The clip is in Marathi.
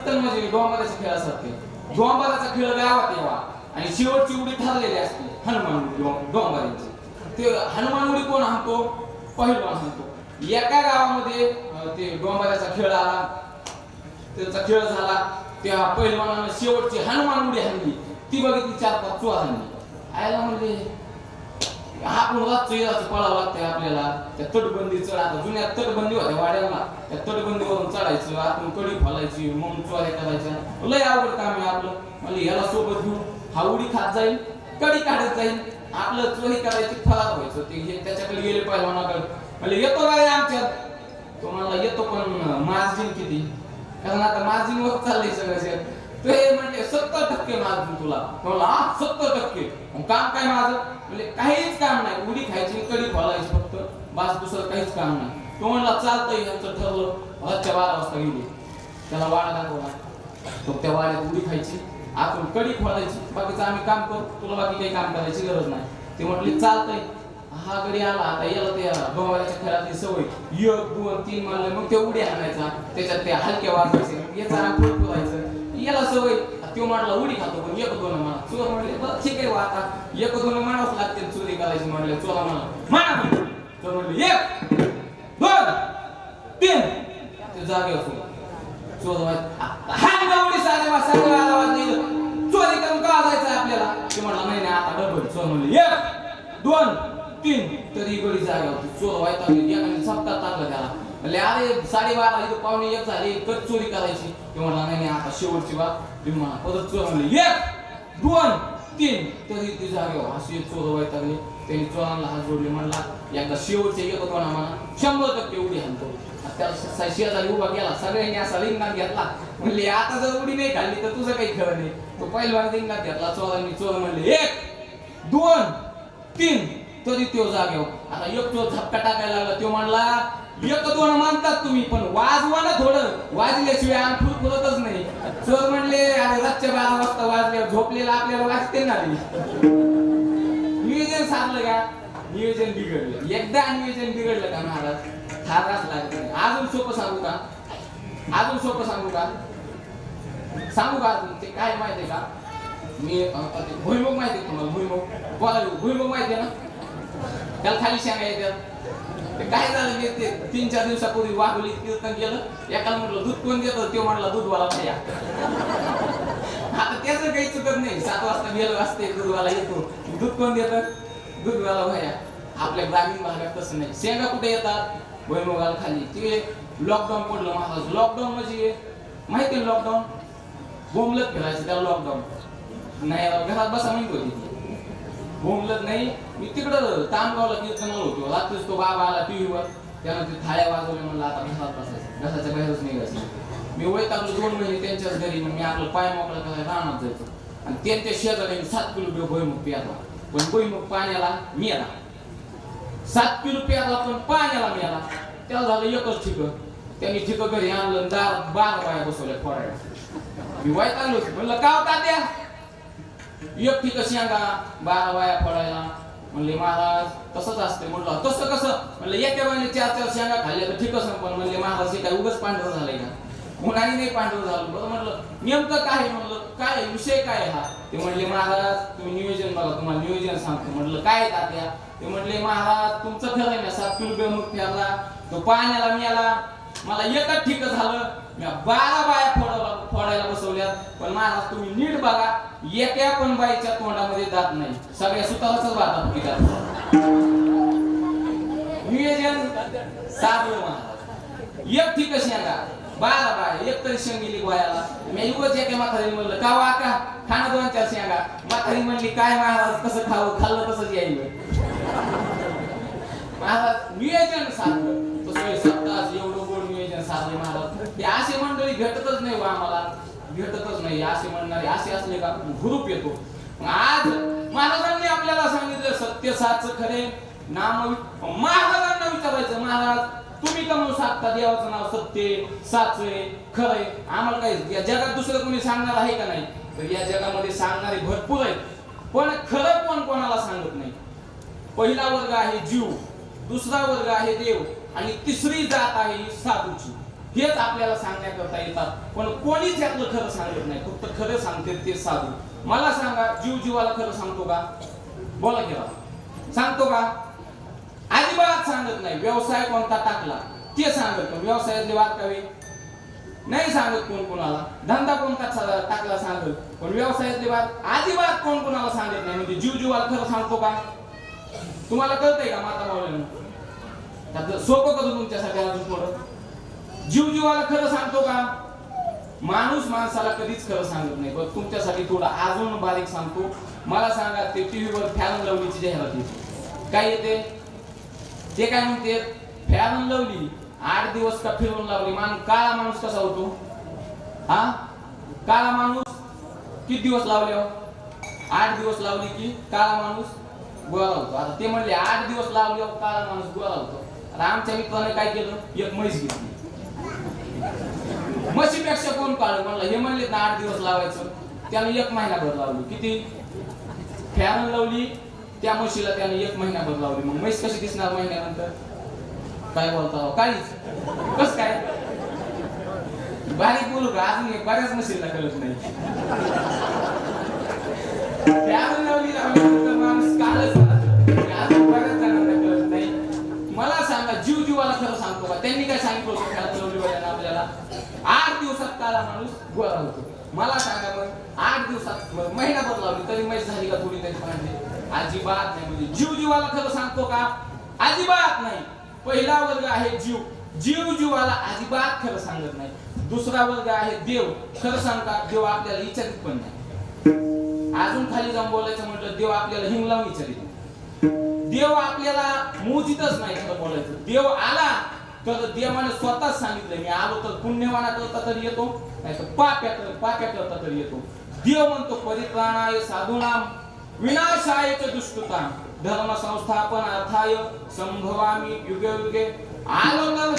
तर म्हणजे डोंबाराचा खेळ असतात ते डोंबाराचा खेळ गावात यावा आणि शेवटची उडी ठरलेली असते हनुमान उडी डोंबाराची. ते हनुमान उडी कोण हाणतो? पहिलवान हाणतो. एका गावामध्ये ते डोंबाराचा खेळ आला, त्याचा खेळ झाला. त्या पहिलवानानं शेवटची हनुमान उडी हाणली, ती बघितली 4-5 चोर हाणली. आयला म्हणले आपण रात्री पळावं लागतंय आपल्याला. त्या तटबंदी चढ, आता जुन्या तटबंदी होत्या वाड्याला, त्या तटबंदीवरून चढायचं, आतून कडी खोलायची, मग चोऱ्या करायच्या. लय अवघड काम आहे आपलं. म्हणजे याला सोबत घेऊन हा उडी खात जाईल, कडी काढत जाईल, आपलं चोरी करायची, फरार व्हायचं. ते त्याच्याकडे गेले पहिलवानाकडे, म्हणजे येतो काय आमच्यात? तो म्हणला येतो पण मार्जिन किती? कारण आता मार्जिन वर चाललंय सगळं. ते म्हणले 70% मार्जिन तुला. म्हणला 70%. काम काय माझं? म्हणजे काहीच काम नाही, उडी खायची, कडी खोलायची फक्त, बस दुसरं काहीच काम नाही. तो म्हणला चालतंय, यांचं ठरलं. रातच्या 12 वाजता गेली, त्याला वाडा दाखवला. तो त्या वाड्यात उडी खायची, आतून कडी खोलायची, बाकीचं आम्ही काम करू, तुला बाकी काही काम करायची गरज नाही. ते म्हटले चालतंय. हा गडी आला, आता याला त्या डोंबाराच्या खेळातली सवय 1, 2, 3 म्हणलं, मग ते उडी आणायचा, त्याच्यात ते हलक्या वाजायचे, याचा राग पुरवायचं, याला सवय. तो म्हटला उडी खातो पण 1, 2 म्हणा. चोर म्हणले बरं ठीक आहे, आता 1, 2 म्हणावंच लागते चोरी करायची म्हणले. चोरा म्हणा म्हणले. चोर म्हणले 1, 2, 3. ते जागे असो चोर हा उडी साडे आवाज नाही, चोरी करून का जायचं आपल्याला? ते म्हणला नाही नाही आता डबल. चोर म्हणले 1, 2, 3. तरी गडी जागे होती. चोर व्हायचा एकाने सप्ताह टाकला त्याला. म्हणले अरे 12:30 इथं 1:45 झाली, कधी चोरी करायची? ते म्हणला नाही नाही आता शेवटची बात. तुम्ही म्हणा परत. चोर म्हणले 1, 2, 3. तरी ती जागे अशी चोर व्हायचा. त्यांनी चोरांना हात जोडले, म्हणला एकदा शेवटचे 1, 2 म्हणा 100% उडी हाणतो. त्या शेजारी उभा केला, सगळ्यांनी असा रिंगणात घेतला. म्हणले आता जर उडी नाही खाल्ली तर तुझं काही खरं नाही. तो पहिलवान रिंगणात घेतला चोरांनी. चोर म्हणले 1, 2, 3. तरी तो जागेवर. आता एक चोर झपका टाकायला लागला. तो म्हणला 1, 2 मानतात तुम्ही, पण वाजवा ना थोडं, वाजल्याशिवाय अंग फुरफुरतच नाही. चोर म्हणले अरे रातच्या 12 वाजता वाजल्यावर झोपलेला आपल्याला वाजते ना. नियोजन साधलं का? नियोजन बिघडलं. एकदा नियोजन बिघडलं का महाराज थाराच लागत. अजून सोपं सांगू का? सांगू का अजून? ते काय माहितीये का? मी भुईमुग माहितीये तुम्हाला? भुईमुग माहितीये ना? त्याला खाली शेंगा येतात. काय झालं की ते 3-4 दिवसापूर्वी वाघोलीत कीर्तन केलं. एकाला म्हटलं दूध कोण देतं? तो म्हणला दूधवाला भैया. आता त्याचं काही चुकत नाही. 7 वाजता गेलो असते, दूधवाला येतो. दूध कोण देतं? दूधवाला भैया. आपल्या ग्रामीण भागात तसं नाही. शेंगा कुठे येतात? भुईमुगाला खाली. ते लॉकडाऊन पडलं महाराज. लॉकडाऊन म्हणजे माहिती लॉकडाऊन? बोंबलत फिरायचं त्याला लॉकडाऊन. नाही घरात बसा म्हणत होती. बोंबलत नाही. मी तिकडं तामगावला कीर्तनाला होतो. रात्रीच तो बाबा आला टीव्हीवर, त्यानं ते थाळ्या वाजवल्या. म्हणलं आता घरात बसायचं, घराच्या बाहेरच निघायचं. मी वैतागलो 2 महिने त्यांच्याच घरी. मग मी आपलं पाय मोकळा करायला रानात जायचो. आणि त्यांच्या शेजारी 7 किलो भुईमुग प्यायला. पण भुईमुग पाण्याला मिळाला. 7 किलो प्यायला पण पाण्याला मिळाला. त्याला झालं एकच ठिक. त्यांनी ठिक घरी आणलं, दारात 12 बाया बसवल्या फोडायला. मी वैतागलो. म्हणलं का होता त्या? एक ठिक शेंगा 12 बाया फोडायला. म्हणले महाराज तसंच असते. म्हटलं तसं कसं? म्हणलं एका वेळेने 4-4 शेंगा खाल्ल्या तर ठीक असं. पण म्हणले महाराज हे काय उगाच पांढरं झालंय का? उन्हाळी नाही पांढरं झालं. बरं म्हटलं नेमकं काय? म्हणलं काय विषय काय हा? ते म्हणले महाराज तुम्ही नियोजन बघा, तुम्हाला नियोजन सांगतो. म्हटलं काय तात्या? ते म्हणले महाराज तुमचं खरं आहे ना, 7 किलो भुईमुग प्यायला, तो पाण्याला मिळाला. मला एकच ठिक झालं, मी 12 बाया फोडायला बसवल्या. पण महाराज तुम्ही नीट बघा, एका पण बाईच्या तोंडामध्ये दात नाही, सगळ्या सुताराच वाटत पितात. नियोजन साधलं महाराज. एक ठिक शेंगा 12 बाय, एक तरी शेंग गेली गोयाला. मी युवच एका म्हातारी म्हणलं का वाका खाणं 2-4 शेंगा. म्हातारी म्हणली काय महाराज कसं खावं? खाल्लं तसंच यायला. महाराज नियोजन साधलं. तसं सप्ताह एवढं गोड नियोजन साधले महाराज. हे असे मंडळी भेटतच नाही. आम्हाला भेटतच नाही असे म्हणणारे. असे असले का ग्रुप येतो. आज महाराजांनी आपल्याला सांगितलं सत्य साच खरे नाम. महाराजांना विचारायचं महाराज तुम्ही का म्हणून सांगता देवाचं नाव सत्य साच खरंय? आम्हाला काही या जगात दुसरं कोणी सांगणार आहे का नाही? तर या जगामध्ये सांगणारे भरपूर आहेत, पण खरं कोण कोणाला सांगत नाही. पहिला वर्ग आहे जीव, दुसरा वर्ग आहे देव, आणि तिसरी जात आहे साधूची. हेच आपल्याला सांगण्याकरता येतात पण कोणीच यातलं खरं सांगत नाही फक्त खरं सांगते ते साधू मला सांगा जीव जीवाला खरं सांगतो का बोला की सांगतो का अजिबात सांगत नाही व्यवसाय कोणता टाकला ते सांगत पण व्यवसायातले वाकावे नाही सांगत कोण कोणाला धंदा कोणता टाकला सांगत पण व्यवसायातले बात अजिबात कोण कोणाला सांगत नाही म्हणजे जीव जीवाला खरं सांगतो का तुम्हाला कळतंय का माता मावळ्यानं सोपं करू तुमच्यासाठी अजून थोडं जीव जीवाला खरं सांगतो का माणूस माणसाला कधीच खरं सांगत नाही पण तुमच्यासाठी थोडं अजून बारीक सांगतो मला सांगा ते टीव्हीवर फॅन लवलीची जाहिरात येते काय येते ते काय म्हणते फॅन लवली 8 दिवस का फिरवून लावली काळा माणूस कसा होतो हा काळा माणूस किती दिवस लावले 8 दिवस लावली की काळा माणूस गोरा होतो आता ते म्हणले 8 दिवस लावले काळा माणूस गोरा होतो आता आमच्या मित्राने काय केलं एक म्हैस घेतली म्हशीपेक्षा कोण काढ म्हणलं हे म्हणले ना 8 दिवस लावायचं त्याने 1 महिनाभर लावली किती फॅन लावली त्या म्हशीला त्याने 1 महिनाभर लावली मग म्हैस कशी दिसणार महिन्यानंतर काय बोलता काहीच कस काय बारीक बोलू का अजून बऱ्याच म्हशीला कळत नाही फॅन लावली लावल्यानंतर माणूस कालच अजून बऱ्याच जणांना कळत नाही मला सांगा जीव जीवाला खरं सांगतो का त्यांनी काय सांगितलं होतं फॅन लावली वाल्यानं आपल्याला 8 दिवसात काळा माणूस गोरा होतो मला सांगा मग 8 दिवसात महिनाभर लावली तरी म्हैस झाली का थोडी तरी पाहिजे अजिबात नाही म्हणजे जीव जीवाला खरं सांगतो का अजिबात नाही पहिला वर्ग आहे जीव जीव जीवाला अजिबात खरं सांगत नाही दुसरा वर्ग आहे देव खरं सांगतात देव आपल्याला विचारित पण नाही अजून खाली जाऊन बोलायचं म्हटलं देव आपल्याला हिंग लावून विचारित देव आपल्याला मोजितच नाही खरं बोलायचं देव आला तर देवाने स्वतःच सांगितलं मी आलो तर पुण्यवाना करता तरी येतो नाही तर पाप्या करता तरी येतो देव म्हणतो परित्राणाय साधूनाम विनाशाय च दुष्कृतां धर्म संस्थापन अर्थाय संभवामी युगे युगे आलो तर